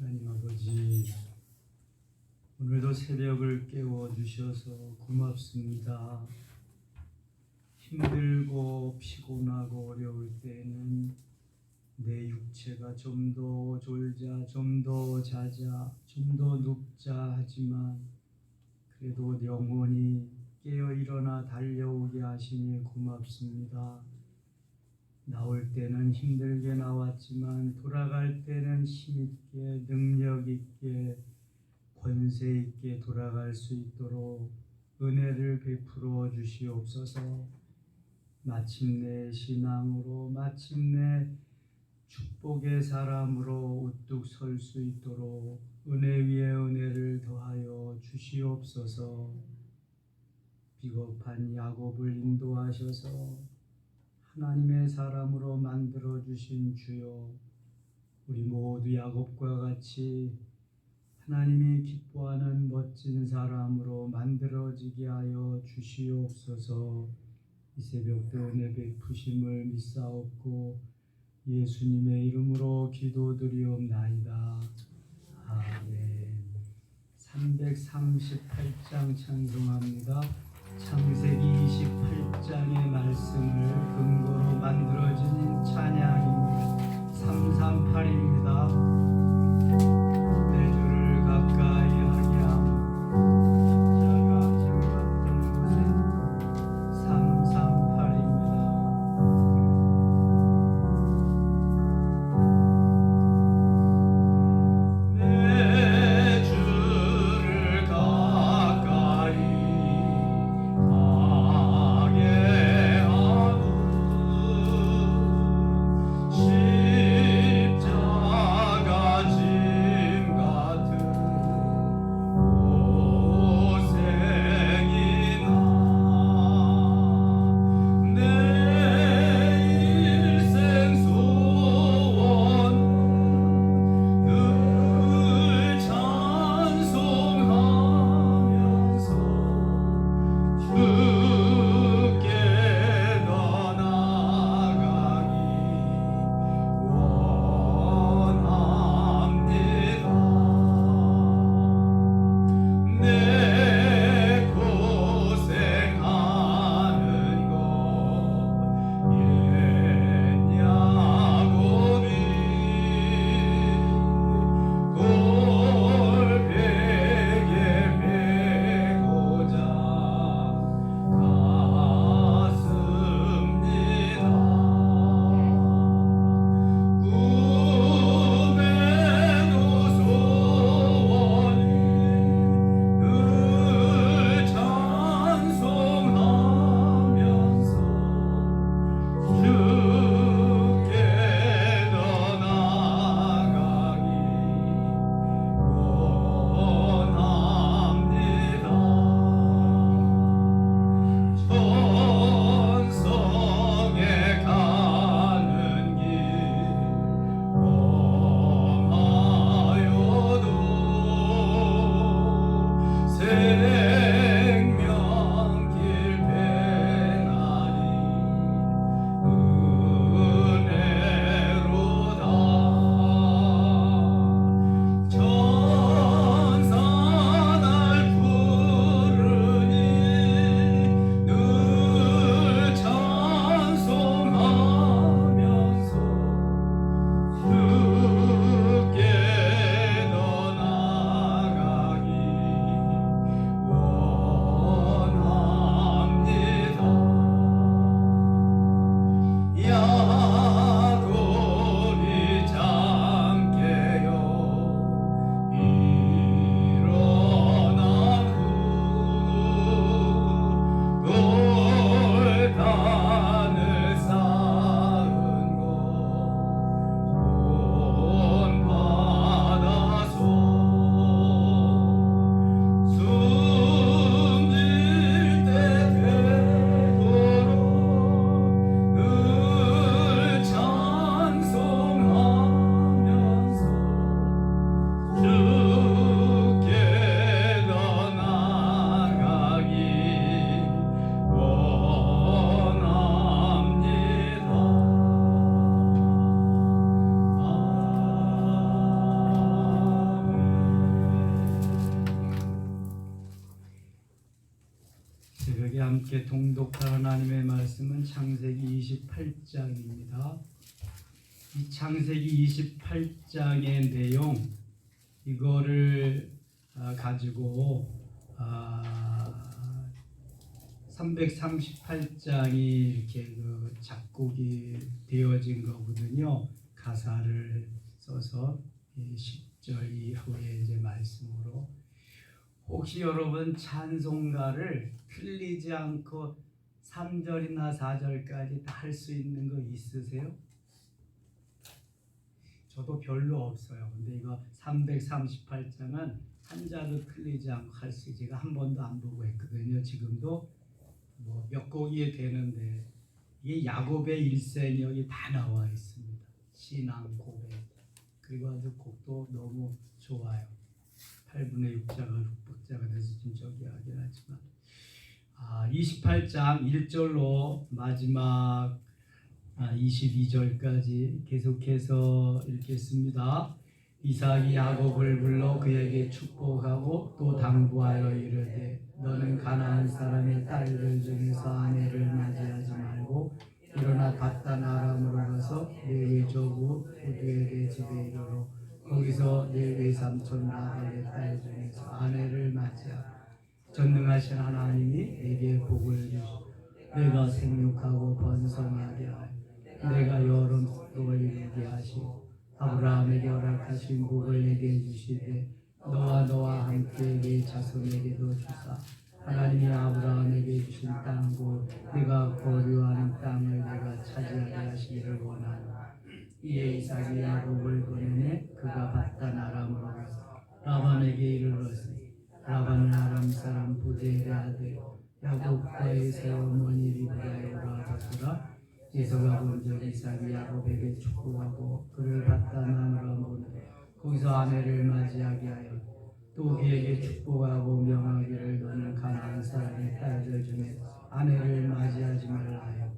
하나님 아버지, 오늘도 새벽을 깨워주셔서 고맙습니다. 힘들고 피곤하고 어려울 때에는 내 육체가 좀 더 졸자, 좀 더 자자, 좀 더 눕자 하지만 그래도 영원히 깨어 일어나 달려오게 하시니 고맙습니다. 나올 때는 힘들게 나왔지만 돌아갈 때는 힘있게 능력있게 권세있게 돌아갈 수 있도록 은혜를 베풀어 주시옵소서. 마침내 신앙으로 마침내 축복의 사람으로 우뚝 설 수 있도록 은혜 위에 은혜를 더하여 주시옵소서. 비겁한 야곱을 인도하셔서 하나님의 사람으로 만들어 주신 주여, 우리 모두 야곱과 같이 하나님이 기뻐하는 멋진 사람으로 만들어지게 하여 주시옵소서. 이 새벽도 은혜 베푸심을 믿사옵고 예수님의 이름으로 기도드리옵나이다. 아멘. 338장 찬송합니다. 창세기 28장의 말씀을 근거로 만들어진 찬양입니다. 338입니다. 내 주를 가까이 하게 함 자가 지금 같은 곳에 338입니다. 내 주를 가까이 십자가 함께 동독할 하나님의 말씀은 창세기 28장입니다. 이 창세기 28장의 내용 이거를 가지고 338장이 이렇게 그 작곡이 되어진 거거든요. 가사를 써서 10절 이후에 이제 말씀으로 혹시 여러분 찬송가를 틀리지 않고 3절이나 4절까지 다 할 수 있는 거 있으세요? 저도 별로 없어요. 근데 이거 338장은 한자도 틀리지 않고 할 수 제가 한 번도 안 보고 했거든요. 지금도 뭐 몇 곡이 되는데 이게 야곱의 일생이 여기 다 나와 있습니다. 신앙 고백 그리고 아주 곡도 너무 좋아요. 8분의 6자가 6박자가 돼서 좀 저기 하긴 하지만 28장 1절로 마지막 22절까지 계속해서 읽겠습니다. 이삭이 야곱을 불러 그에게 축복하고 또 당부하여 이르되 너는 가나안 사람의 딸들 중에서 아내를 맞이하지 말고 일어나 밧단 아람으로 가서 내 외조부 후드에게 집에 이르러 거기서 내 외삼촌 라반의 딸 중에서 아내를 맞이하라. 전능하신 하나님이 내게 복을 주시고 내가 생육하고 번성하게 하여 내가 여러 족속을 이루게 하시고 아브라함에게 허락하신 복을 내게 주시되 너와 함께 내 자손에게도 주사 하나님이 아브라함에게 주신 땅고 내가 거류하는 땅을 내가 차지하게 하시기를 원하노라. 이에 이삭이 야곱을 보내매 그가 밧단 아람으로 가서 라반에게 이르렀으니 라반은 아람 사람 부델의 아들 야곱과 에사의 어머니 리브가의 오라버스라. 에서가 본적 이삭이 야곱에게 축복하고 그를 밧단 아람으로 보내 거기서 아내를 맞이하게 하여 또 그에게 축복하고 명하기를 너는 가나안 사람의 딸들 중에 아내를 맞이하지 말라 하여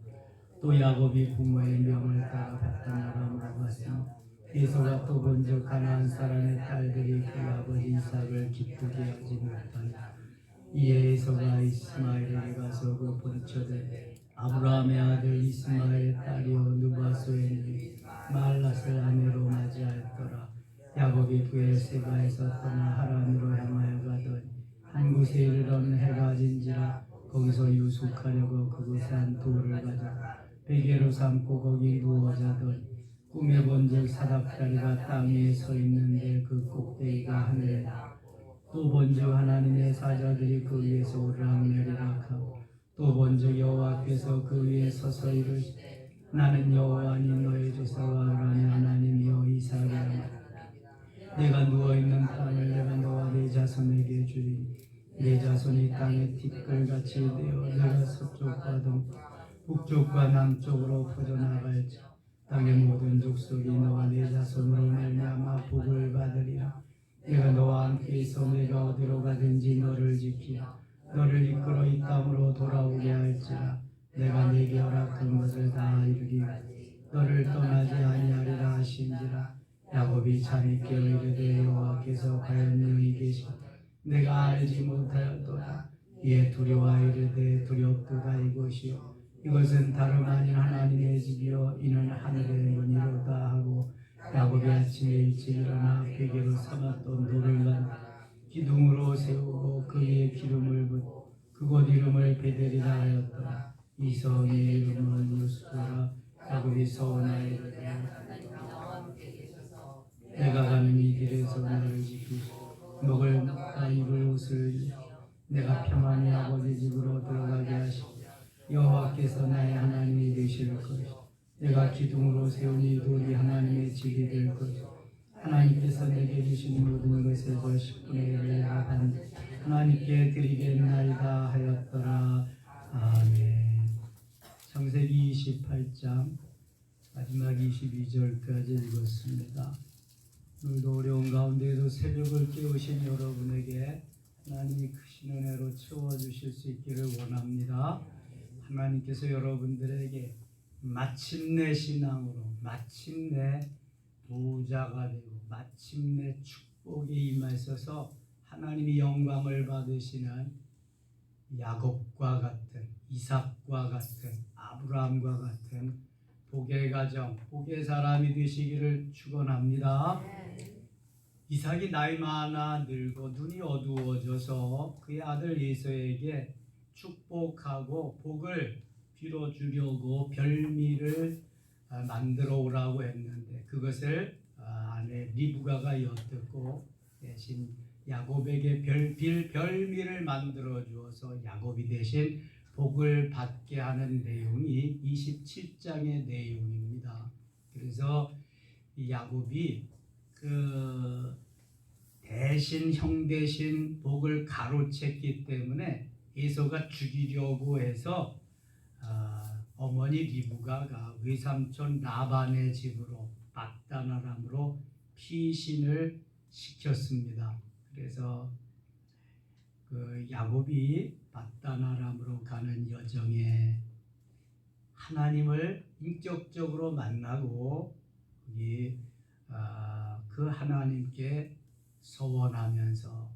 또 야곱이 부모의 명을 따라 밧단 아람으로 갔으니 에서가 또 본적 가나안 사람의 딸들이 그 아버지 이삭을 기쁘게 하지 못하니라. 이에 에서가 이스마엘에게 가서 그 본처되 아브라함의 아들 이스마엘의 딸이요 누바소의 말랏을 아내로 맞이하였더라. 야곱이 브엘세바에서 떠나 하란으로 향하여 가더니 한 곳에 이르러는 해가 진지라 거기서 유숙하려고 그곳에 한 돌을 가져 베개로 삼고 거기 누워 자더니 꿈에 본적 사닥다리가 땅 위에 서 있는데 그 꼭대기가 하늘이라. 또 본적 하나님의 사자들이 그 위에서 오르락내리락하고 또 본적 여호와께서 그 위에 서서 이르시되 나는 여호와니 너의 조사와 아브라함의 하나님이여 이삭이라. 내가 누워있는 땅을 내가 너와 네 자손에게 주리니 네 자손이 땅의 티끌같이 되어 내가 서쪽과 북쪽과 남쪽으로 퍼져나갈지 땅의 모든 족속이 너와 네 자손으로 말미암아 복을 받으리라. 내가 너와 함께 있어 내가 어디로 가든지 너를 지키라. 너를 이끌어 이 땅으로 돌아오게 할지라. 내가 네게 허락한 것을 다 이루리니 너를 떠나지 아니하리라 하신지라. 야곱이 잠이 깨어 이르되 여호와께서 과연 여기 계시오 내가 알지 못하였도다. 이에 두려워 이르되 두렵도다. 이곳이요 이것은 다름 아닌 하나님의 집이요 이는 하늘의 문이로다 하고 야곱이 아침에 일찍 일어나 베개로 삼았던 돌을 간 기둥으로 세우고 그 위에 기름을 붓고 그곳 이름을 베델이라 하였더라. 이 성의 이름은 유스라. 야곱이 서원하여 이르되 내가 가는 이 길에서 나를 지키시고 먹을 입을 옷을 내가 평안히 아버지 집으로 들어가게 하시고 여호와께서 나의 하나님이 되실 것이요 내가 기둥으로 세운 이 돌이 하나님의 집이 될 것이요 하나님께서 내게 주신 모든 것에서 10분의 1을 하나님께 드리겠나이다 하였더라. 아멘. 창세기 28장 마지막 22절까지 읽었습니다. 오늘도 어려운 가운데에도 새벽을 깨우신 여러분에게 하나님이 크신 은혜로 채워주실 수 있기를 원합니다. 하나님께서 여러분들에게 마침내 신앙으로 마침내 부자가 되고 마침내 축복이 임하셔서 하나님이 영광을 받으시는 야곱과 같은, 이삭과 같은, 아브라함과 같은 복의 가정, 복의 사람이 되시기를 축원합니다. 이삭이 나이 많아 늙어 눈이 어두워져서 그의 아들 에서에게 축복하고 복을 빌어주려고 별미를 만들어 오라고 했는데 그것을 아내 리브가가 엿듣고 대신 야곱에게 별미를 만들어 주어서 야곱이 대신 복을 받게 하는 내용이 27장의 내용입니다. 그래서 이 야곱이 형 대신 복을 가로챘기 때문에 에서가 죽이려고 해서 어머니 리브가가 외삼촌 라반의 집으로 밧단 아람으로 피신을 시켰습니다. 그래서 야곱이 밧단 아람으로 가는 여정에 하나님을 인격적으로 만나고 그 하나님께 서원하면서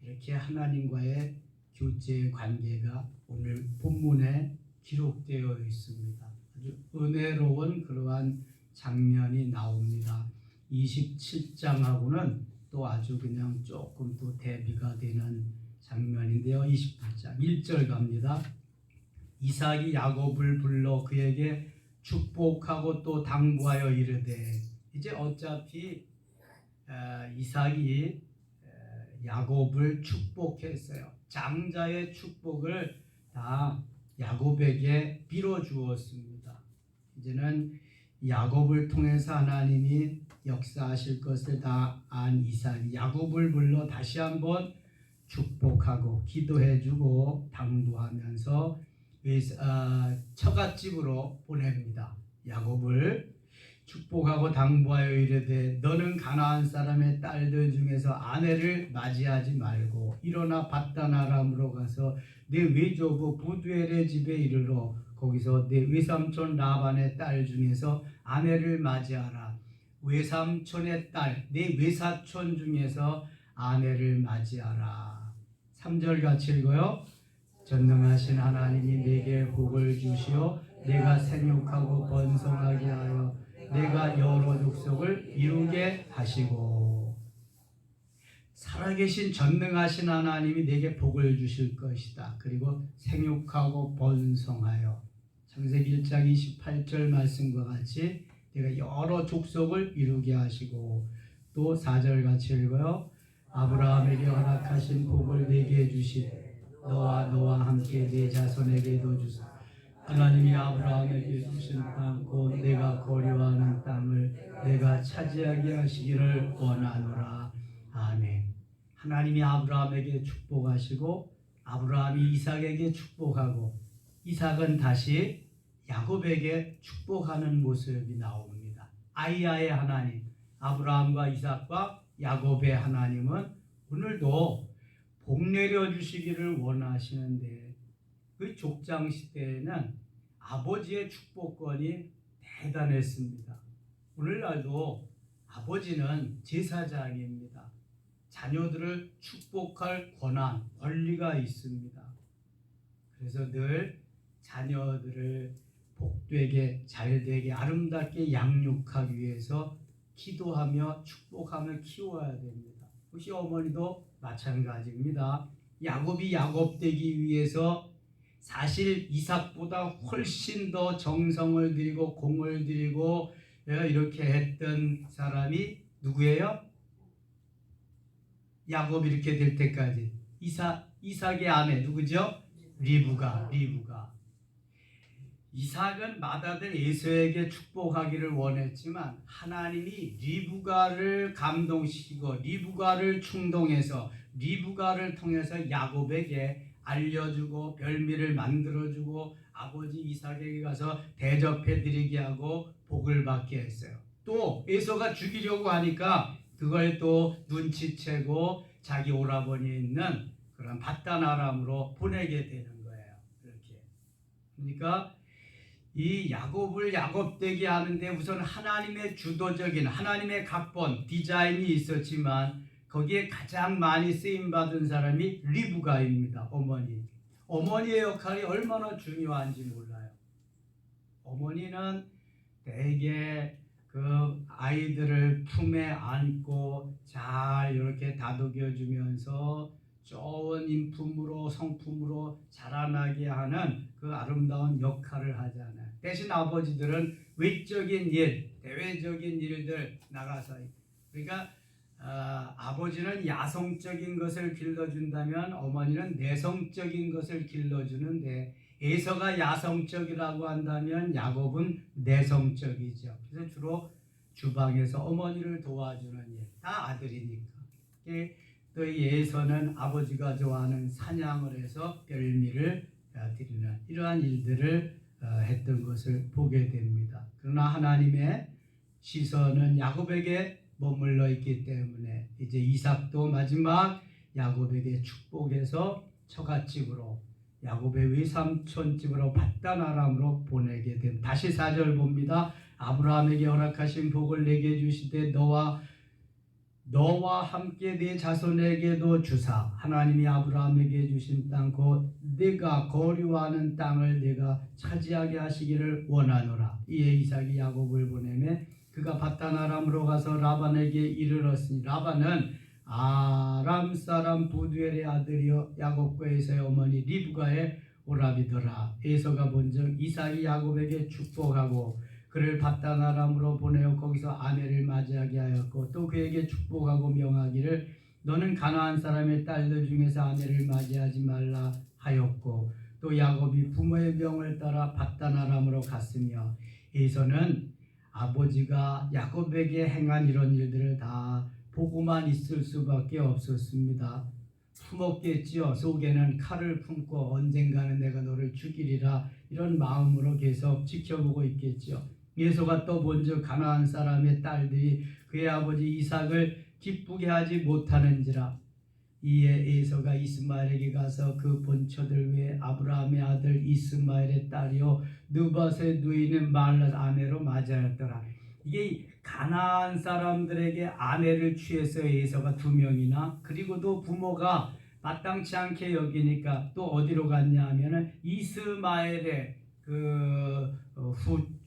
이렇게 하나님과의 교제 관계가 오늘 본문에 기록되어 있습니다. 아주 은혜로운 그러한 장면이 나옵니다. 27장하고는 또 아주 그냥 조금 또 대비가 되는 장면인데요. 28장 1절 갑니다. 이삭이 야곱을 불러 그에게 축복하고 또 당부하여 이르되, 이제 어차피 이삭이 야곱을 축복했어요. 장자의 축복을 다 야곱에게 빌어주었습니다. 이제는 야곱을 통해서 하나님이 역사하실 것을 다 안 이삭이 야곱을 불러 다시 한번 축복하고 기도해주고 당부하면서 처갓집으로 보냅니다. 야곱을 축복하고 당부하여 이르되 너는 가나안 사람의 딸들 중에서 아내를 맞이하지 말고 일어나 밧단 아람으로 가서 내 외조부 부두엘의 집에 이르러 거기서 내 외삼촌 라반의 딸 중에서 아내를 맞이하라. 외삼촌의 딸, 내 외사촌 중에서 아내를 맞이하라. 3절 같이 읽어요. 전능하신 하나님이 내게 복을 주시어 내가 생육하고 번성하게 하여 내가 여러 족속을 이루게 하시고, 살아계신 전능하신 하나님이 내게 복을 주실 것이다. 그리고 생육하고 번성하여, 창세기 1장 28절 말씀과 같이 내가 여러 족속을 이루게 하시고, 또 4절 같이 읽어요. 아브라함에게 허락하신 복을 내게 주시되 너와 함께 내 자손에게도 주소서. 하나님이 아브라함에게 주신 땅 곧 내가 거류하는 땅을 내가 차지하게 하시기를 원하노라. 아멘. 하나님이 아브라함에게 축복하시고 아브라함이 이삭에게 축복하고 이삭은 다시 야곱에게 축복하는 모습이 나옵니다. 아이야의 하나님, 아브라함과 이삭과 야곱의 하나님은 오늘도 복 내려주시기를 원하시는데, 그 족장 시대에는 아버지의 축복권이 대단했습니다. 오늘날도 아버지는 제사장입니다. 자녀들을 축복할 권한, 권리가 있습니다. 그래서 늘 자녀들을 복되게, 잘되게, 아름답게 양육하기 위해서 기도하며 축복하며 키워야 됩니다. 혹시 어머니도 마찬가지입니다. 야곱이 야곱 되기 위해서 사실 이삭보다 훨씬 더 정성을 들이고 공을 들이고 이렇게 했던 사람이 누구예요? 야곱이 이렇게 될 때까지 이삭의 아내 누구죠? 리브가. 이삭은 맏아들 에서에게 축복하기를 원했지만 하나님이 리브가를 감동시키고 리브가를 충동해서 리브가를 통해서 야곱에게 알려주고 별미를 만들어주고 아버지 이삭에게 가서 대접해드리게 하고 복을 받게 했어요. 또 에서가 죽이려고 하니까 그걸 또 눈치채고 자기 오라버니 있는 그런 밧단 아람으로 보내게 되는 거예요. 그렇게. 그러니까 이 야곱을 야곱되게 하는데 우선 하나님의 주도적인 하나님의 각본 디자인이 있었지만 거기에 가장 많이 쓰임받은 사람이 리브가입니다. 어머니의 역할이 얼마나 중요한지 몰라요. 어머니는 대개 그 아이들을 품에 안고 잘 이렇게 다독여 주면서 좋은 인품으로 성품으로 자라나게 하는 그 아름다운 역할을 하잖아요. 대신 아버지들은 외적인 일, 대외적인 일들 나가서, 그러니까 아버지는 야성적인 것을 길러준다면 어머니는 내성적인 것을 길러주는데, 에서가 야성적이라고 한다면 야곱은 내성적이죠. 그래서 주로 주방에서 어머니를 도와주는 일, 다 아들이니까. 또 에서는 아버지가 좋아하는 사냥을 해서 별미를 드리는 이러한 일들을 했던 것을 보게 됩니다. 그러나 하나님의 시선은 야곱에게 머물러 있기 때문에 이제 이삭도 마지막 야곱에게 축복해서 처갓집으로, 야곱의 외삼촌 집으로 paddan 아람으로 보내게 된. 다시 4절 봅니다. 아브라함에게 허락하신 복을 내게 주시되 너와 함께 네 자손에게도 주사, 하나님이 아브라함에게 주신 땅 곧 네가 거류하는 땅을 네가 차지하게 하시기를 원하노라. 이에 이삭이 야곱을 보내매 그가 paddan 아람으로 가서 라반에게 이르렀으니, 라반은 아람 사람 부두엘의 아들이요 야곱과 에서의 어머니 리브가의 오라비더라. 에서가 본즉 이삭이 야곱에게 축복하고 그를 paddan 아람으로 보내어 거기서 아내를 맞이하게 하였고, 또 그에게 축복하고 명하기를 너는 가나안 사람의 딸들 중에서 아내를 맞이하지 말라 하였고, 또 야곱이 부모의 명을 따라 paddan 아람으로 갔으며, 에서는 아버지가 야곱에게 행한 이런 일들을 다 보고만 있을 수밖에 없었습니다. 품었겠지요. 속에는 칼을 품고 언젠가는 내가 너를 죽이리라 이런 마음으로 계속 지켜보고 있겠지요. 에서가 또 본즉 가나안 사람의 딸들이 그의 아버지 이삭을 기쁘게 하지 못하는지라. 이에 에서가 이스마엘에게 가서 그 본처들 외에 아브라함의 아들 이스마엘의 딸이요 느밧의 누이는 말라 아내로 맞이하였더라. 이게 가나안 사람들에게 아내를 취해서 에서가 2명이나, 그리고도 부모가 마땅치 않게 여기니까 또 어디로 갔냐 하면은 이스마엘의 그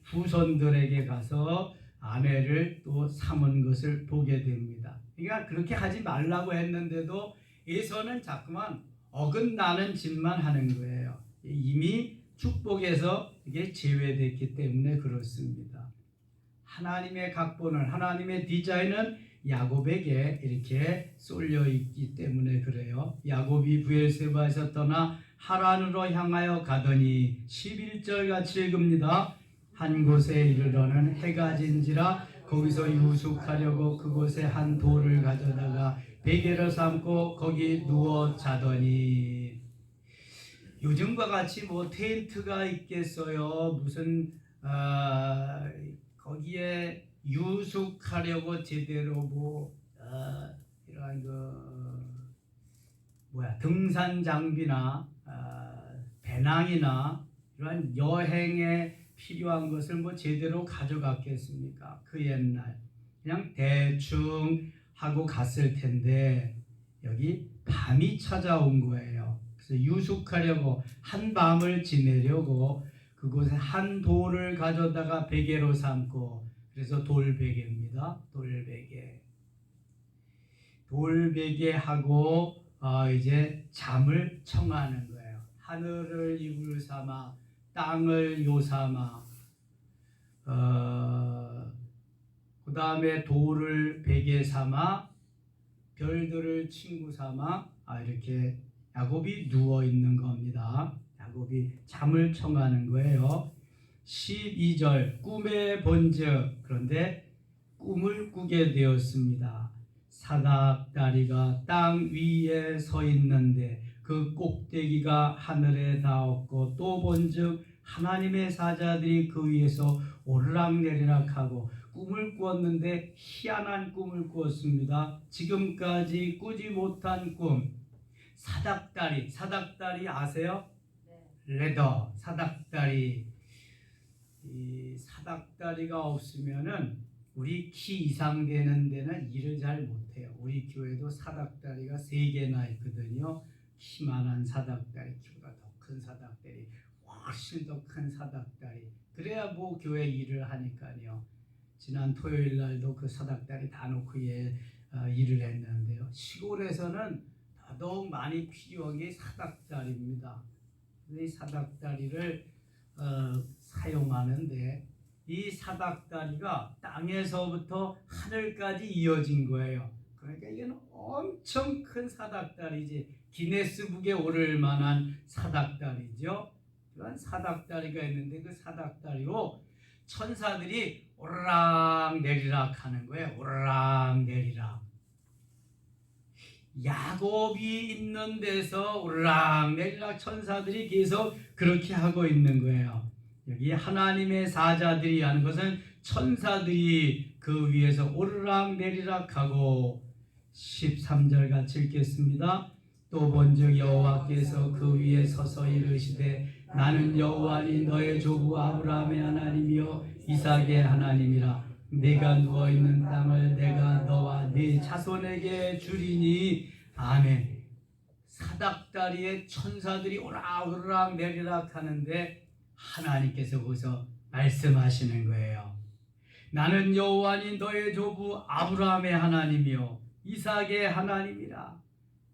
후손들에게 가서 아내를 또 삼은 것을 보게 됩니다. 그러니까 그렇게 하지 말라고 했는데도 에서는 자꾸만 어긋나는 짓만 하는 거예요. 이미 축복에서 이게 제외됐기 때문에 그렇습니다. 하나님의 각본은, 하나님의 디자인은 야곱에게 이렇게 쏠려 있기 때문에 그래요. 야곱이 브엘세바에서 떠나 하란으로 향하여 가더니 11절 같이 읽습니다. 한 곳에 이르러는 해가 진지라 거기서 유숙하려고 그곳에 한 돌을 가져다가 베개를 삼고 거기 누워 자더니. 요즘과 같이 뭐 텐트가 있겠어요. 무슨 거기에 유숙하려고 제대로 이러한 등산 장비나 배낭이나 이러한 여행에 필요한 것을 뭐 제대로 가져갔겠습니까? 그 옛날 그냥 대충 하고 갔을 텐데 여기 밤이 찾아온 거예요. 그래서 유숙하려고 한 밤을 지내려고 그곳에 한 돌을 가져다가 베개로 삼고, 그래서 돌베개입니다. 돌베개하고 이제 잠을 청하는 거예요. 하늘을 이불 삼아 땅을 요 삼아 그 다음에 돌을 베개 삼아 별들을 친구 삼아 이렇게 야곱이 누워 있는 겁니다. 야곱이 잠을 청하는 거예요. 12절 꿈에 본즉, 그런데 꿈을 꾸게 되었습니다. 사닥다리가 땅 위에 서 있는데 그 꼭대기가 하늘에 닿았고, 또 본즉 하나님의 사자들이 그 위에서 오르락내리락하고. 꿈을 꾸었는데 희한한 꿈을 꾸었습니다. 지금까지 꾸지 못한 꿈. 사닥다리 아세요? 네. 레더 사닥다리. 이 사닥다리가 없으면은 우리 키 이상 되는 데는 일을 잘 못해요. 우리 교회도 사닥다리가 3개나 있거든요. 키만한 사닥다리, 키보다 더 큰 사닥다리, 훨씬 더 큰 사닥다리. 그래야 뭐 교회 일을 하니까요. 지난 토요일 날도 그 사닥다리 다 놓고 일을 했는데요. 시골에서는 더더욱 많이 필요한 게 사닥다리입니다. 이 사닥다리를 사용하는데 이 사닥다리가 땅에서부터 하늘까지 이어진 거예요. 그러니까 이건 엄청 큰 사닥다리지, 기네스북에 오를 만한 사닥다리죠. 그런 사닥다리가 있는데 그 사닥다리로 천사들이 오르락 내리락 하는 거예요. 오르락 내리락. 야곱이 있는 데서 오르락 내리락 천사들이 계속 그렇게 하고 있는 거예요. 여기 하나님의 사자들이 하는 것은 천사들이 그 위에서 오르락 내리락 하고 13절 같이 읽겠습니다. 또 본즉 여호와께서 그 위에 서서 이르시되 나는 여호와니 너의 조부 아브라함의 하나님이요 이삭의 하나님이라. 네가 누워있는 땅을 내가 너와 네 자손에게 주리니. 아멘. 사닥다리에 천사들이 오락오락 내리락 하는데 하나님께서 거기서 말씀하시는 거예요. 나는 여호와니 너의 조부 아브라함의 하나님이요 이삭의 하나님이라.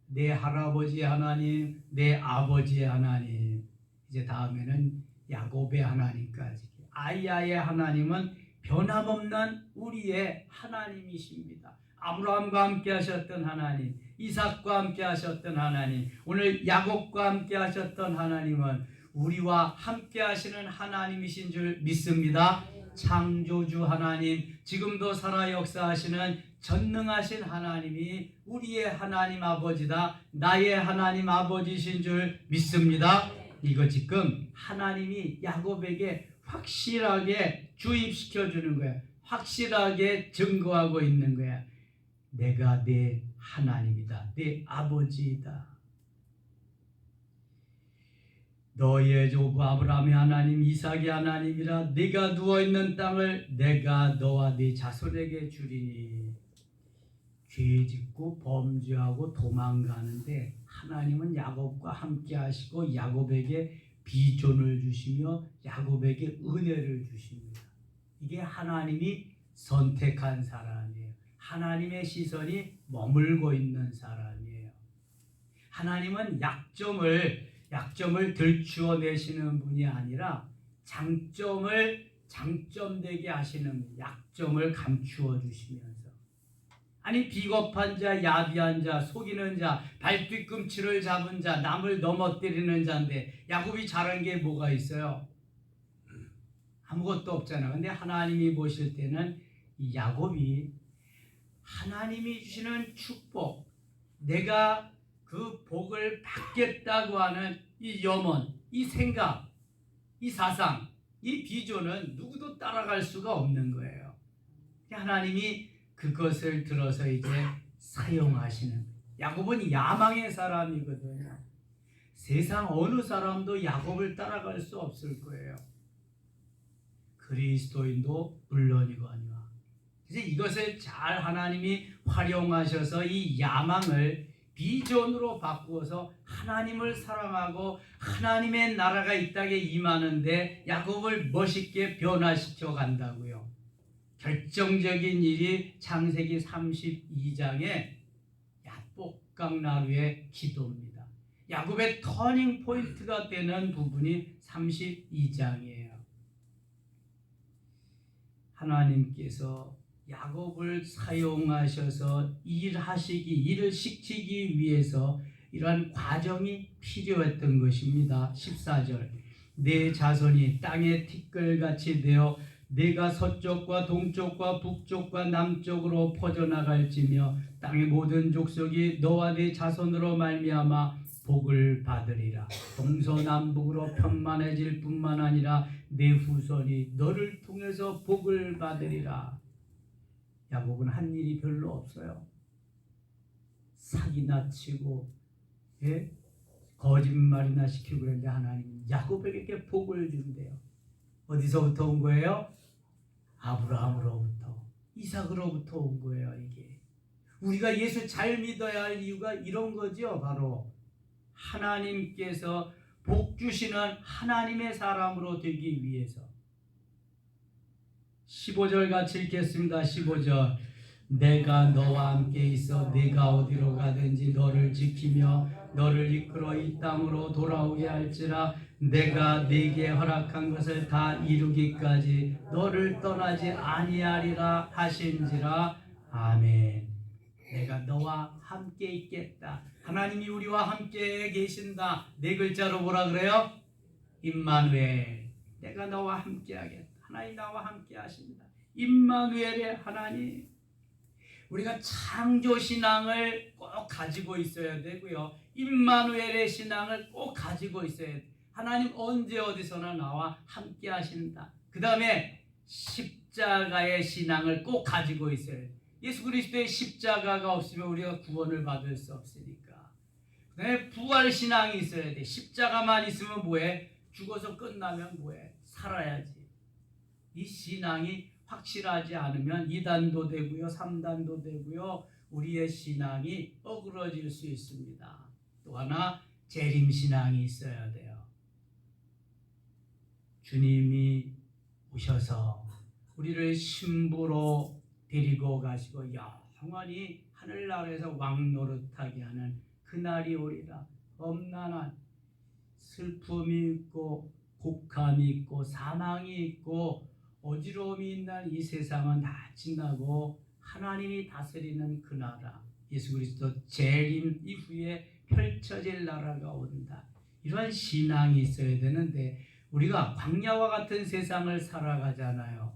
내 할아버지 하나님, 내 아버지의 하나님. 이제 다음에는 야곱의 하나님까지. 아이야의 하나님은 변함없는 우리의 하나님이십니다. 아브라함과 함께 하셨던 하나님, 이삭과 함께 하셨던 하나님, 오늘 야곱과 함께 하셨던 하나님은 우리와 함께 하시는 하나님이신 줄 믿습니다. 창조주 하나님, 지금도 살아 역사하시는 전능하신 하나님이 우리의 하나님 아버지다. 나의 하나님 아버지신 줄 믿습니다. 이거 지금 하나님이 야곱에게 확실하게 주입시켜 주는 거야. 확실하게 증거하고 있는 거야. 내가 내 하나님이다. 내 아버지이다. 너의 조부 아브라함의 하나님 이삭의 하나님이라. 네가 누워있는 땅을 내가 너와 네 자손에게 주리니. 죄짓고 범죄하고 도망가는데 하나님은 야곱과 함께 하시고 야곱에게 비전을 주시며 야곱에게 은혜를 주십니다. 이게 하나님이 선택한 사람이에요. 하나님의 시선이 머물고 있는 사람이에요. 하나님은 약점을 들추어내시는 분이 아니라 장점을 장점되게 하시는, 약점을 감추어 주시면서, 아니 비겁한 자, 야비한 자, 속이는 자, 발뒤꿈치를 잡은 자, 남을 넘어뜨리는 자인데 야곱이 잘한 게 뭐가 있어요? 아무것도 없잖아. 근데 하나님이 보실 때는 이 야곱이 하나님이 주시는 축복, 내가 그 복을 받겠다고 하는 이 염원, 이 생각, 이 사상, 이 비전은 누구도 따라갈 수가 없는 거예요. 하나님이 그것을 들어서 이제 사용하시는. 야곱은 야망의 사람이거든요. 세상 어느 사람도 야곱을 따라갈 수 없을 거예요. 그리스도인도 물론이거니와. 그래서 이것을 잘 하나님이 활용하셔서 이 야망을 비전으로 바꾸어서 하나님을 사랑하고 하나님의 나라가 이 땅에 임하는데 야곱을 멋있게 변화시켜 간다고요. 결정적인 일이 창세기 32장의 야복강나루의 기도입니다. 야곱의 터닝 포인트가 되는 부분이 32장이에요. 하나님께서 야곱을 사용하셔서 일을 시키기 위해서 이러한 과정이 필요했던 것입니다. 14절, 내 자손이 땅의 티끌같이 되어 내가 서쪽과 동쪽과 북쪽과 남쪽으로 퍼져나갈지며 땅의 모든 족속이 너와 네 자손으로 말미암아 복을 받으리라. 동서남북으로 편만해질 뿐만 아니라 내 후손이 너를 통해서 복을 받으리라. 야곱은 한 일이 별로 없어요. 사기나 치고 거짓말이나 시키고 그랬는데 하나님 야곱에게 복을 준대요. 어디서부터 온 거예요? 아브라함으로부터, 이삭으로부터 온 거예요. 이게 우리가 예수 잘 믿어야 할 이유가 이런 거죠. 바로 하나님께서 복 주시는 하나님의 사람으로 되기 위해서. 15절 같이 읽겠습니다. 15절. 내가 너와 함께 있어 네가 어디로 가든지 너를 지키며 너를 이끌어 이 땅으로 돌아오게 할지라. 내가 네게 허락한 것을 다 이루기까지 너를 떠나지 아니하리라 하신지라. 아멘. 내가 너와 함께 있겠다. 하나님이 우리와 함께 계신다. 네 글자로 뭐라 그래요? 임마누엘. 내가 너와 함께 하겠다. 하나님 나와 함께 하신다. 임마누엘의 하나님. 우리가 창조 신앙을 꼭 가지고 있어야 되고요. 임마누엘의 신앙을 꼭 가지고 있어야 돼. 하나님 언제 어디서나 나와 함께 하신다. 그 다음에 십자가의 신앙을 꼭 가지고 있어야 돼. 예수 그리스도의 십자가가 없으면 우리가 구원을 받을 수 없으니까. 그 다음에 부활 신앙이 있어야 돼. 십자가만 있으면 뭐해? 죽어서 끝나면 뭐해? 살아야지. 이 신앙이 확실하지 않으면 2단도 되고요, 3단도 되고요, 우리의 신앙이 어그러질 수 있습니다. 또 하나 재림신앙이 있어야 돼요. 주님이 오셔서 우리를 신부로 데리고 가시고 영원히 하늘나라에서 왕노릇하게 하는 그날이 오리라. 엄난한 슬픔이 있고 곡함이 있고 사망이 있고 어지러움이 있는 이 세상은 다 지나고 하나님이 다스리는 그 나라, 예수 그리스도 재림 이후에 펼쳐질 나라가 온다. 이러한 신앙이 있어야 되는데 우리가 광야와 같은 세상을 살아가잖아요.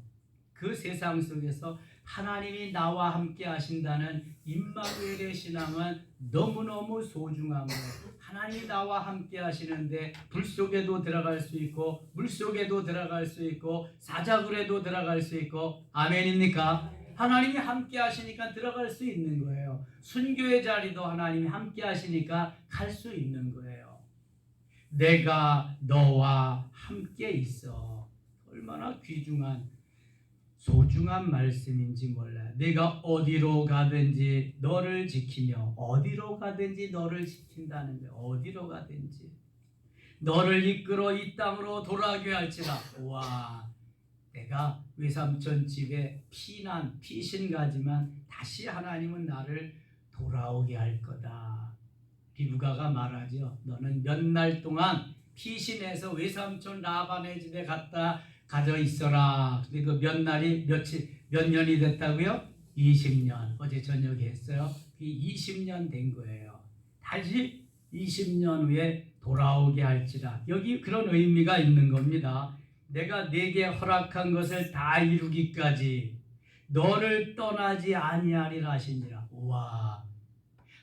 그 세상 속에서 하나님이 나와 함께 하신다는 임마누엘의 신앙은 너무너무 소중한 거예요. 하나님이 나와 함께 하시는데 불 속에도 들어갈 수 있고 물 속에도 들어갈 수 있고 사자굴에도 들어갈 수 있고. 아멘입니까? 하나님이 함께 하시니까 들어갈 수 있는 거예요. 순교의 자리도 하나님이 함께 하시니까 갈 수 있는 거예요. 내가 너와 함께 있어. 얼마나 귀중한 소중한 말씀인지 몰라요. 내가 어디로 가든지 너를 지키며, 어디로 가든지 너를 지킨다는 거예요. 어디로 가든지 너를 이끌어 이 땅으로 돌아오게 할지라. 와, 내가 외삼촌 집에 피신 가지만 다시 하나님은 나를 돌아오게 할 거다. 리브가가 말하죠. 너는 몇 날 동안 피신해서 외삼촌 라반의 집에 갔다 가져 있어라. 근데 그 몇 날이 몇 년이 됐다고요? 20년. 어제 저녁에 했어요. 20년 된 거예요. 다시 20년 후에 돌아오게 할지라. 여기 그런 의미가 있는 겁니다. 내가 네게 허락한 것을 다 이루기까지 너를 떠나지 아니하리라 하시니라. 우와,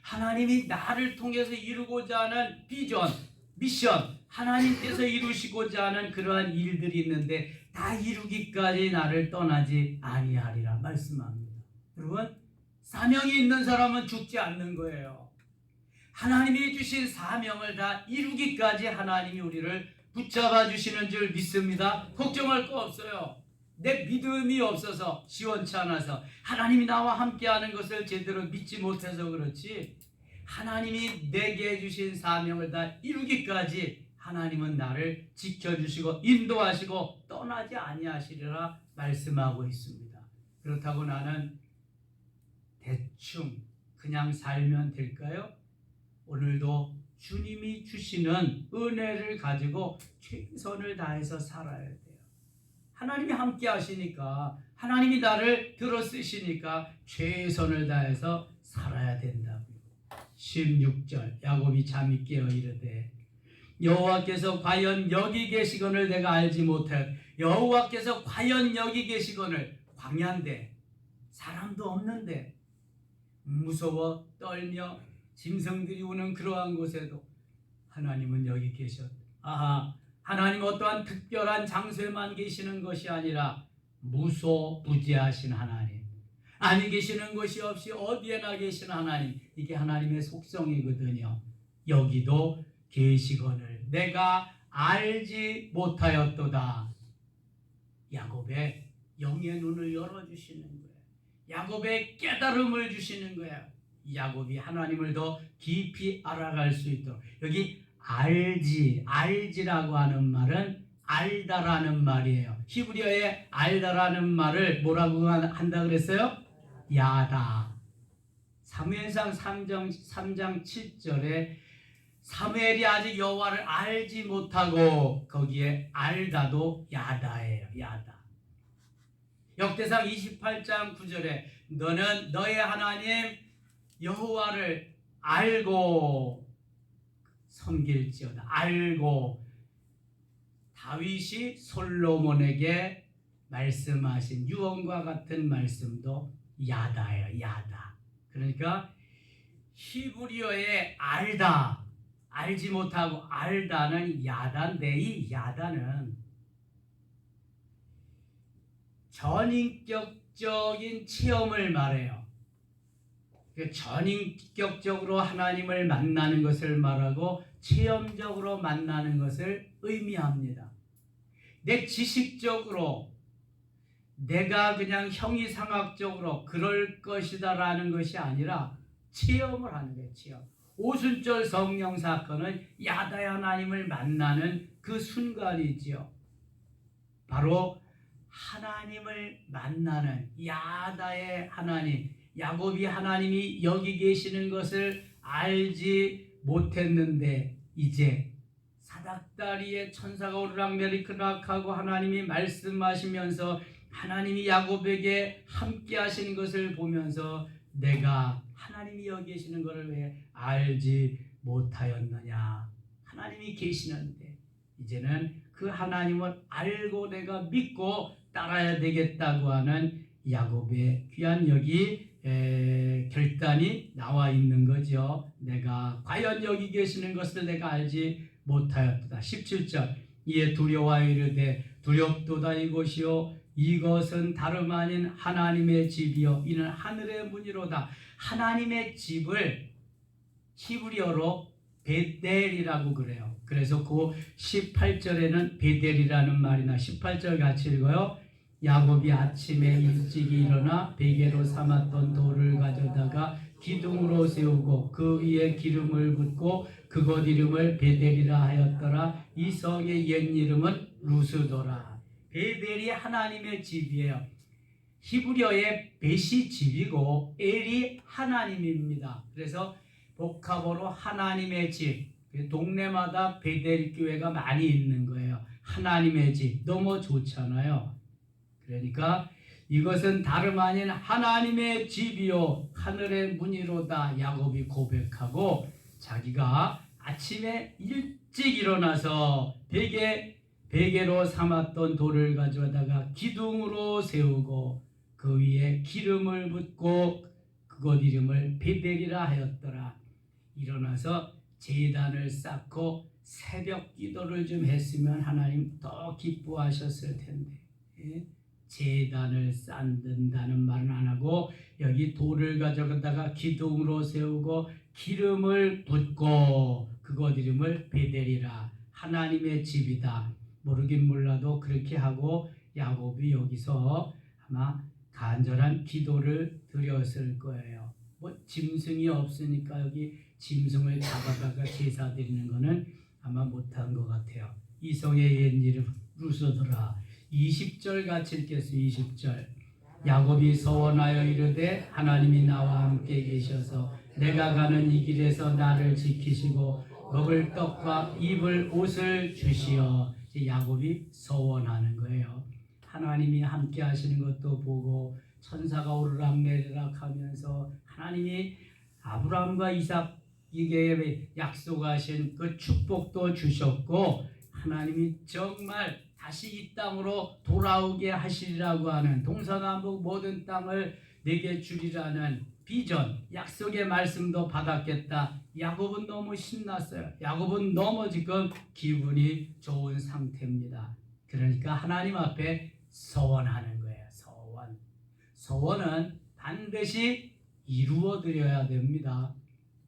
하나님이 나를 통해서 이루고자 하는 비전, 미션, 하나님께서 이루시고자 하는 그러한 일들이 있는데 다 이루기까지 나를 떠나지 아니하리라 말씀합니다. 여러분, 사명이 있는 사람은 죽지 않는 거예요. 하나님이 주신 사명을 다 이루기까지 하나님이 우리를 붙잡아 주시는 줄 믿습니다. 걱정할 거 없어요. 내 믿음이 없어서, 시원치 않아서, 하나님이 나와 함께하는 것을 제대로 믿지 못해서 그렇지, 하나님이 내게 주신 사명을 다 이루기까지 하나님은 나를 지켜주시고 인도하시고 떠나지 아니하시리라 말씀하고 있습니다. 그렇다고 나는 대충 그냥 살면 될까요? 오늘도 주님이 주시는 은혜를 가지고 최선을 다해서 살아야 돼요. 하나님이 함께 하시니까, 하나님이 나를 들어 쓰시니까 최선을 다해서 살아야 된다고요. 16절, 야곱이 잠이 깨어 이르되 여호와께서 과연 여기 계시거늘 내가 알지 못해. 여호와께서 과연 여기 계시거늘, 광야인데 사람도 없는데 무서워 떨며 짐승들이 우는 그러한 곳에도 하나님은 여기 계셨다. 아하, 하나님 어떠한 특별한 장소에만 계시는 것이 아니라 무소부지하신 하나님, 아니 계시는 곳이 없이 어디에나 계신 하나님, 이게 하나님의 속성이거든요. 여기도 계시거늘 내가 알지 못하였도다. 야곱의 영의 눈을 열어주시는 거예요. 야곱의 깨달음을 주시는 거예요. 야곱이 하나님을 더 깊이 알아갈 수 있도록. 여기 알지라고 하는 말은 알다라는 말이에요. 히브리어에 알다라는 말을 뭐라고 한다 그랬어요? 야다. 사무엘상 3장 7절에 사무엘이 아직 여호와를 알지 못하고 거기에 알다도 야다예요. 야다. 역대상 28장 9절에 너는 너의 하나님 여호와를 알고 섬길지어다. 알고 다윗이 솔로몬에게 말씀하신 유언과 같은 말씀도 야다예요. 야다. 그러니까 히브리어에 알다, 알지 못하고 알다는 야다인데 이 야다는 전인격적인 체험을 말해요. 전인격적으로 하나님을 만나는 것을 말하고 체험적으로 만나는 것을 의미합니다. 내 지식적으로 내가 그냥 형이상학적으로 그럴 것이다라는 것이 아니라 체험을 하는 거예요. 체험. 오순절 성령 사건은 야다의 하나님을 만나는 그 순간이지요. 바로 하나님을 만나는 야다의 하나님, 야곱이 하나님이 여기 계시는 것을 알지 못했는데 이제 사닥다리에 천사가 오르락내리락하고 하나님이 말씀하시면서 하나님이 야곱에게 함께 하시는 것을 보면서 내가 하나님이 여기 계시는 것을 왜 알지 못하였느냐. 하나님이 계시는데 이제는 그 하나님을 알고 내가 믿고 따라야 되겠다고 하는 야곱의 귀한 여기 결단이 나와 있는 거죠. 내가 과연 여기 계시는 것을 내가 알지 못하였다. 17절 이에 두려워하여 이르되 두렵도다 이곳이요 이것은 다름 아닌 하나님의 집이요 이는 하늘의 문이로다. 하나님의 집을 히브리어로 베델이라고 그래요. 그래서 그 18절에는 베델이라는 말이나 18절 같이 읽어요. 야곱이 아침에 일찍이 일어나 베개로 삼았던 돌을 가져다가 기둥으로 세우고 그 위에 기름을 붓고 그곳 이름을 베델이라 하였더라. 이 성의 옛 이름은 루스도라. 베델이 하나님의 집이에요. 히브리어의 벳이 집이고 엘이 하나님입니다. 그래서 복합어로 하나님의 집, 동네마다 베델 교회가 많이 있는 거예요. 하나님의 집 너무 좋잖아요. 그러니까 이것은 다름 아닌 하나님의 집이요 하늘의 문이로다. 야곱이 고백하고 자기가 아침에 일찍 일어나서 베개로 삼았던 돌을 가져다가 기둥으로 세우고 그 위에 기름을 붓고 그곳 이름을 베델이라 하였더라. 일어나서 제단을 쌓고 새벽 기도를 좀 했으면 하나님 더 기뻐하셨을 텐데 제단을 쌓는다는 말은 안 하고 여기 돌을 가져다가 기둥으로 세우고 기름을 붓고 그곳 이름을 베델이라. 하나님의 집이다. 모르긴 몰라도 그렇게 하고 야곱이 여기서 아마 간절한 기도를 드렸을 거예요. 뭐 짐승이 없으니까 여기 짐승을 잡아다가 제사 드리는 거는 아마 못한 것 같아요. 이성의 옛 이름 루스도라. 20절 같이 읽겠습니다. 20절 야곱이 서원하여 이르되 하나님이 나와 함께 계셔서 내가 가는 이 길에서 나를 지키시고 먹을 떡과 입을 옷을 주시어. 야곱이 서원하는 거예요. 하나님이 함께 하시는 것도 보고 천사가 오르락내리락 하면서 하나님이 아브라함과 이삭에게 약속하신 그 축복도 주셨고 하나님이 정말 다시 이 땅으로 돌아오게 하시리라고 하는 동서남북 모든 땅을 내게 주리라는 비전, 약속의 말씀도 받았겠다. 야곱은 너무 신났어요. 야곱은 너무 지금 기분이 좋은 상태입니다. 그러니까 하나님 앞에 서원하는 거예요. 서원은 반드시 이루어드려야 됩니다.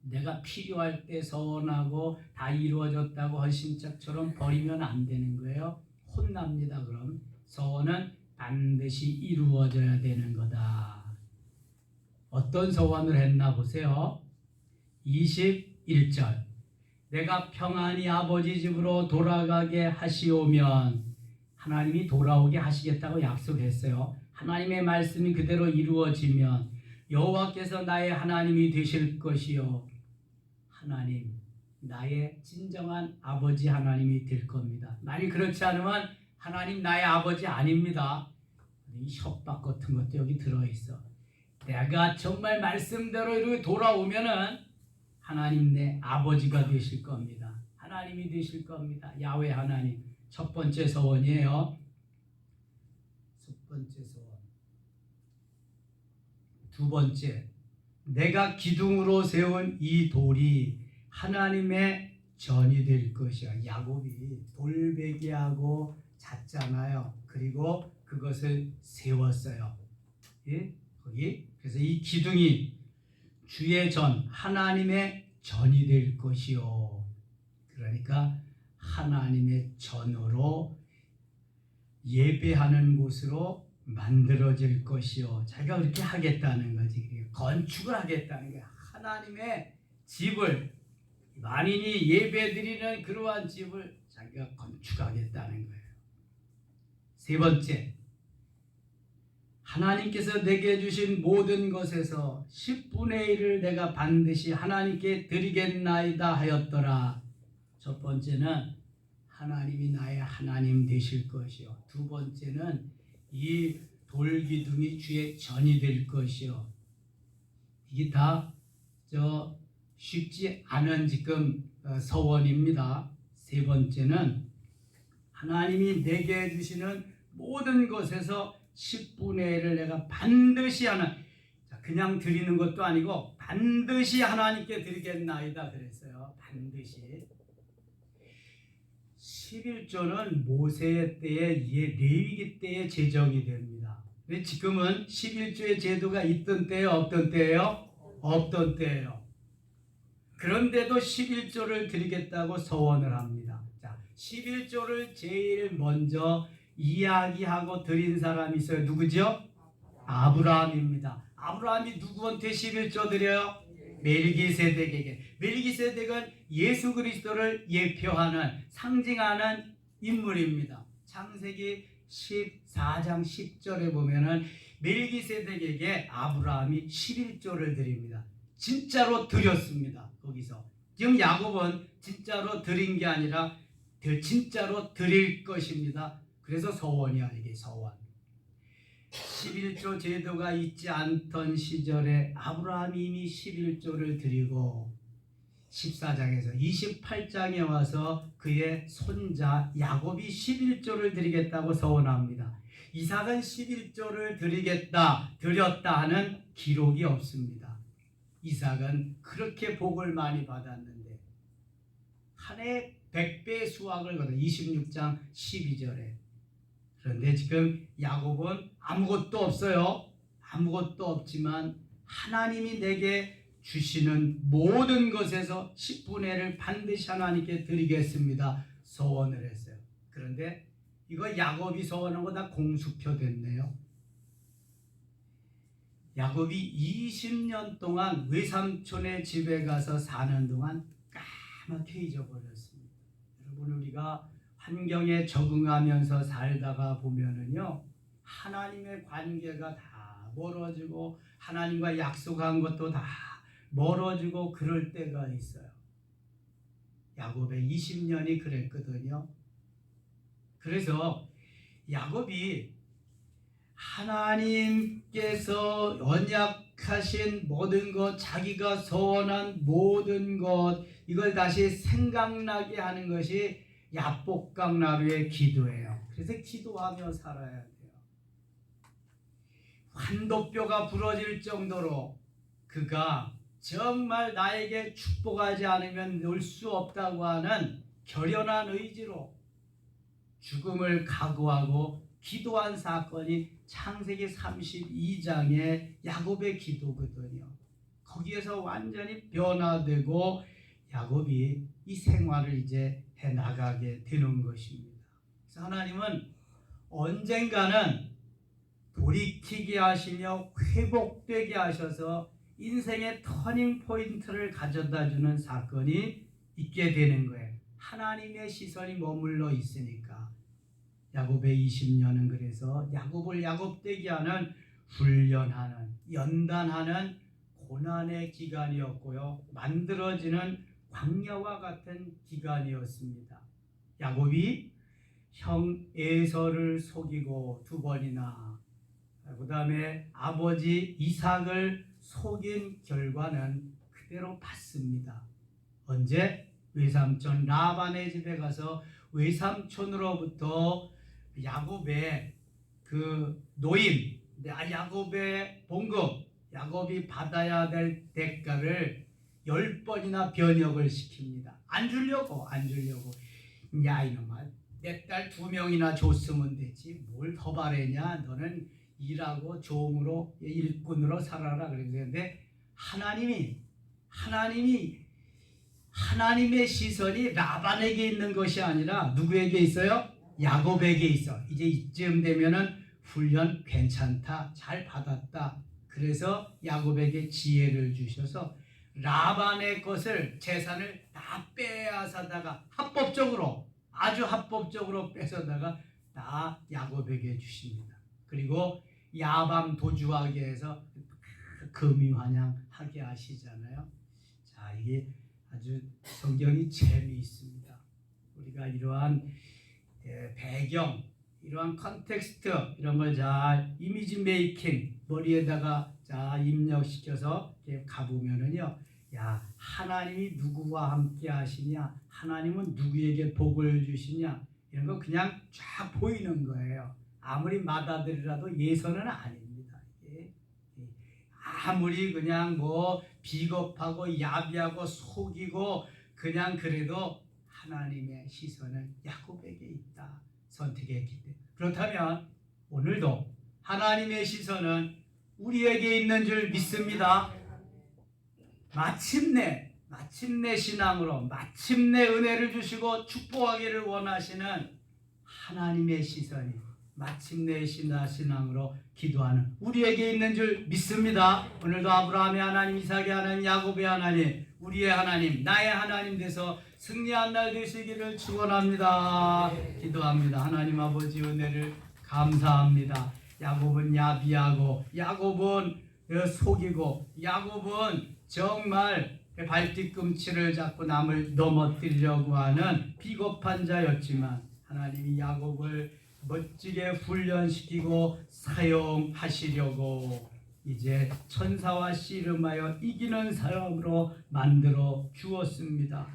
내가 필요할 때 서원하고 다 이루어졌다고 헌신짝처럼 버리면 안 되는 거예요. 혼납니다. 그럼 서원은 반드시 이루어져야 되는 거다. 어떤 서원을 했나 보세요. 21절 내가 평안히 아버지 집으로 돌아가게 하시오면, 하나님이 돌아오게 하시겠다고 약속했어요. 하나님의 말씀이 그대로 이루어지면 여호와께서 나의 하나님이 되실 것이요, 하나님, 나의 진정한 아버지 하나님이 될 겁니다. 만약 그렇지 않으면 하나님 나의 아버지 아닙니다. 이 협박 같은 것도 여기 들어있어. 내가 정말 말씀대로 이렇게 돌아오면은 하나님 내 아버지가 되실 겁니다. 하나님이 되실 겁니다. 야훼 하나님. 첫 번째 서원이에요. 첫 번째 서원. 두 번째, 내가 기둥으로 세운 이 돌이 하나님의 전이 될 것이야. 야곱이 돌베개하고 잤잖아요. 그리고 그것을 세웠어요. 예? 거기. 그래서 이 기둥이 주의 전, 하나님의 전이 될 것이요. 그러니까 하나님의 전으로 예배하는 곳으로 만들어질 것이요. 자기가 그렇게 하겠다는 거지. 건축을 하겠다는 거야. 하나님의 집을, 만인이 예배드리는 그러한 집을 자기가 건축하겠다는 거예요. 세 번째, 하나님께서 내게 주신 모든 것에서 10분의 1을 내가 반드시 하나님께 드리겠나이다 하였더라. 첫 번째는 하나님이 나의 하나님 되실 것이요. 두 번째는 이 돌기둥이 주의 전이 될 것이요. 이게 다 쉽지 않은 지금 서원입니다. 세 번째는 하나님이 내게 주시는 모든 것에서 10분의 1을 내가 반드시 그냥 드리는 것도 아니고 반드시 하나님께 드리겠나이다 그랬어요. 반드시. 11조는 모세 때에 레위기 때에 제정이 됩니다. 근데 지금은 11조의 제도가 있던 때예요, 없던 때예요? 없던 때예요. 그런데도 11조를 드리겠다고 서원을 합니다. 자, 11조를 제일 먼저 이야기하고 드린 사람이 있어요. 누구죠? 아브라함입니다. 아브라함이 누구한테 11조 드려요? 멜기세덱에게. 멜기세덱은 예수 그리스도를 예표하는, 상징하는 인물입니다. 창세기 14장 10절에 보면은 멜기세덱에게 아브라함이 11조를 드립니다. 진짜로 드렸습니다. 거기서. 지금 야곱은 진짜로 드린 게 아니라 진짜로 드릴 것입니다. 그래서 서원이야, 이게 서원. 11조 제도가 있지 않던 시절에 아브라함이 이미 11조를 드리고 14장에서 28장에 와서 그의 손자 야곱이 11조를 드리겠다고 서원합니다. 이삭은 11조를 드렸다 하는 기록이 없습니다. 이삭은 그렇게 복을 많이 받았는데 한 해 100배 수확을 거둬. 26장 12절에. 그런데 지금 야곱은 아무것도 없어요. 아무것도 없지만 하나님이 내게 주시는 모든 것에서 10분의 1을 반드시 하나님께 드리겠습니다. 서원을 했어요. 그런데 이거 야곱이 서원한 거 다 공수표 됐네요. 야곱이 20년 동안 외삼촌의 집에 가서 사는 동안 까맣게 잊어버렸습니다. 여러분, 우리가 환경에 적응하면서 살다가 보면은요, 하나님의 관계가 다 멀어지고 하나님과 약속한 것도 다 멀어지고 그럴 때가 있어요. 야곱의 20년이 그랬거든요. 그래서 야곱이 하나님께서 언약하신 모든 것, 자기가 서원한 모든 것, 이걸 다시 생각나게 하는 것이 야복강나루의 기도예요. 그래서 기도하며 살아야 돼요. 환도뼈가 부러질 정도로 그가 정말 나에게 축복하지 않으면 놀 수 없다고 하는 결연한 의지로 죽음을 각오하고 기도한 사건이 창세기 32장의 야곱의 기도거든요. 거기에서 완전히 변화되고 야곱이 이 생활을 이제 해나가게 되는 것입니다. 그래서 하나님은 언젠가는 돌이키게 하시며 회복되게 하셔서 인생의 터닝 포인트를 가져다주는 사건이 있게 되는 거예요. 하나님의 시선이 머물러 있으니까. 야곱의 20년은 그래서 야곱을 야곱되게 하는 훈련하는, 연단하는 고난의 기간이었고요. 만들어지는 광야와 같은 기간이었습니다. 야곱이 형 에서를 속이고 2번이나, 그 다음에 아버지 이삭을 속인 결과는 그대로 받습니다. 언제? 외삼촌 라반의 집에 가서 외삼촌으로부터 야곱의 그 노임, 야곱의 봉급, 야곱이 받아야 될 대가를 10번이나 변역을 시킵니다. 안 주려고. 야 이놈아, 내 딸 2명이나 줬으면 되지 뭘 더 바래냐, 너는 일하고 종으로 일꾼으로 살아라. 그랬는데 하나님의 시선이 라반에게 있는 것이 아니라 누구에게 있어요? 야곱에게 있어. 이제 이쯤 되면은 훈련 괜찮다, 잘 받았다. 그래서 야곱에게 지혜를 주셔서 라반의 것을, 재산을 다 빼앗아다가 아주 합법적으로 뺏어다가 다 야곱에게 주십니다. 그리고 야밤 도주하게 해서 금이환영하게 하시잖아요. 자, 이게 아주 성경이 재미있습니다. 우리가 이러한 배경, 이러한 컨텍스트, 이런 걸 잘 이미지 메이킹 머리에다가 잘 입력시켜서 가보면은요, 야, 하나님이 누구와 함께 하시냐, 하나님은 누구에게 복을 주시냐, 이런 거 그냥 쫙 보이는 거예요. 아무리 맏아들이라도 예선은 아닙니다. 아무리 그냥 뭐 비겁하고 야비하고 속이고 그냥 그래도 하나님의 시선은 야곱에게 있다 선택했기 때문에. 그렇다면 오늘도 하나님의 시선은 우리에게 있는 줄 믿습니다. 마침내 신앙으로 마침내 은혜를 주시고 축복하기를 원하시는 하나님의 시선이 마침내 신앙으로 기도하는 우리에게 있는 줄 믿습니다. 오늘도 아브라함의 하나님, 이삭의 하나님, 야곱의 하나님, 우리의 하나님, 나의 하나님 돼서 승리한 날 되시기를 축원합니다. 기도합니다. 하나님 아버지 은혜를 감사합니다. 야곱은 야비하고, 야곱은 속이고, 야곱은 정말 발뒤꿈치를 잡고 남을 넘어뜨리려고 하는 비겁한 자였지만 하나님이 야곱을 멋지게 훈련시키고 사용하시려고 이제 천사와 씨름하여 이기는 사람으로 만들어 주었습니다.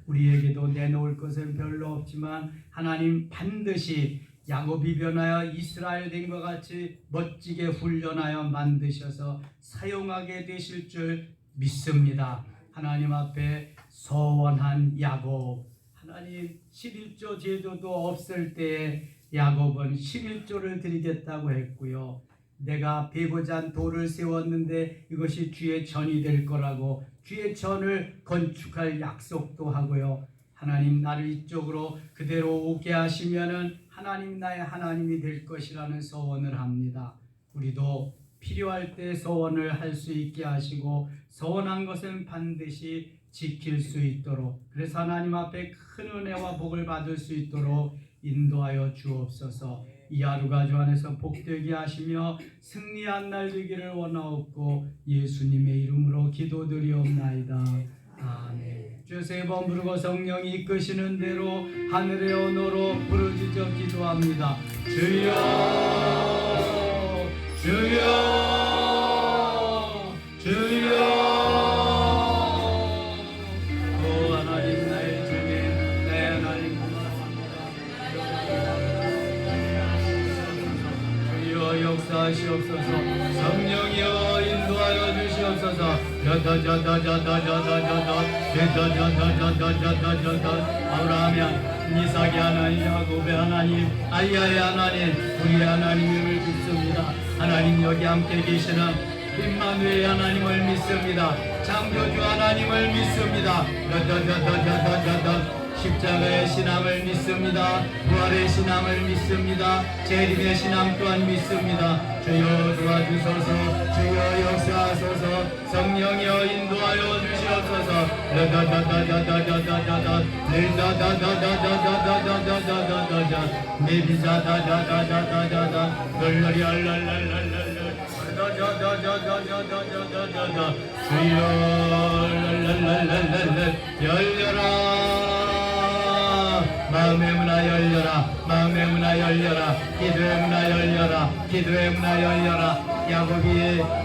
우리에게도 내놓을 것은 별로 없지만 하나님 반드시 야곱이 변하여 이스라엘 된 것 같이 멋지게 훈련하여 만드셔서 사용하게 되실 줄 믿습니다. 하나님 앞에 소원한 야곱, 하나님 11조 제도도 없을 때에 야곱은 11조를 드리겠다고 했고요. 내가 베고잔 돌을 세웠는데 이것이 주의 전이 될 거라고 주의 전을 건축할 약속도 하고요. 하나님 나를 이쪽으로 그대로 오게 하시면은 하나님 나의 하나님이 될 것이라는 소원을 합니다. 우리도 필요할 때 소원을 할 수 있게 하시고 소원한 것은 반드시 지킬 수 있도록, 그래서 하나님 앞에 큰 은혜와 복을 받을 수 있도록 인도하여 주옵소서. 이 하루가 주 안에서 복되게 하시며 승리한 날 되기를 원하옵고 예수님의 이름으로 기도드리옵나이다. 아멘. 주 세 번 부르고 성령이 이끄시는 대로 하늘의 언어로 부르짖어 기도합니다. 주여 주여 주여. 역사하시옵소서. 성령이여 인도하여 주시옵소서. 아브라함의 하나님, 이삭의 하나님, 야곱의 하나님, 아이야의 하나님, 우리의 하나님을 믿습니다. 하나님 여기 함께 계시는 임마누엘 하나님을 믿습니다. 창조주 하나님을 믿습니다. 십자가의 신앙을 믿습니다. 부활의 신앙을 믿습니다. 재림의 신앙 또한 믿습니다. 주여 도와주소서. 주여 역사하소서. 성령이여 인도하여 주시옵소서. 열려라. 마음의 문화 열려라. 마음의 문화 열려라. 기도의 문화 열려라. 기도의 문화 열려라. 야곱이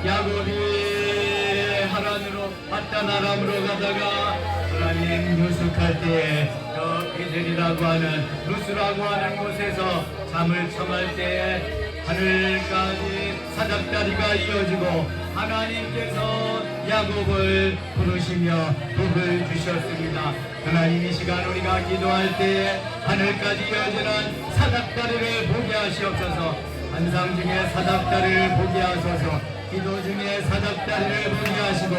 하란으로 바단 아람으로 가다가 하나님 유숙할 때에 저 베델이라고 하는 루스라고 하는 곳에서 잠을 청할 때에 하늘까지 사닥다리가 이어지고 하나님께서 야곱을 부르시며 복을 주셨습니다. 하나님 이 시간 우리가 기도할 때에 하늘까지 이어지는 사닥다리를 보게 하시옵소서. 환상 중에 사닥다리를 보게 하소서. 기도 중에 사닥다리를 보게 하시고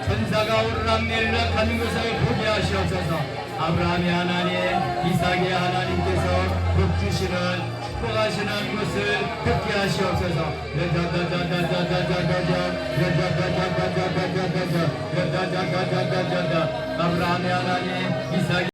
천사가 오르락내리락 하는 것을 보게 하시옵소서. 아브라함의 하나님, 이삭의 하나님께서 복 주시는 축복하시는 것을 듣게 하시옵소서. 아브라함의 하나님, 이삭의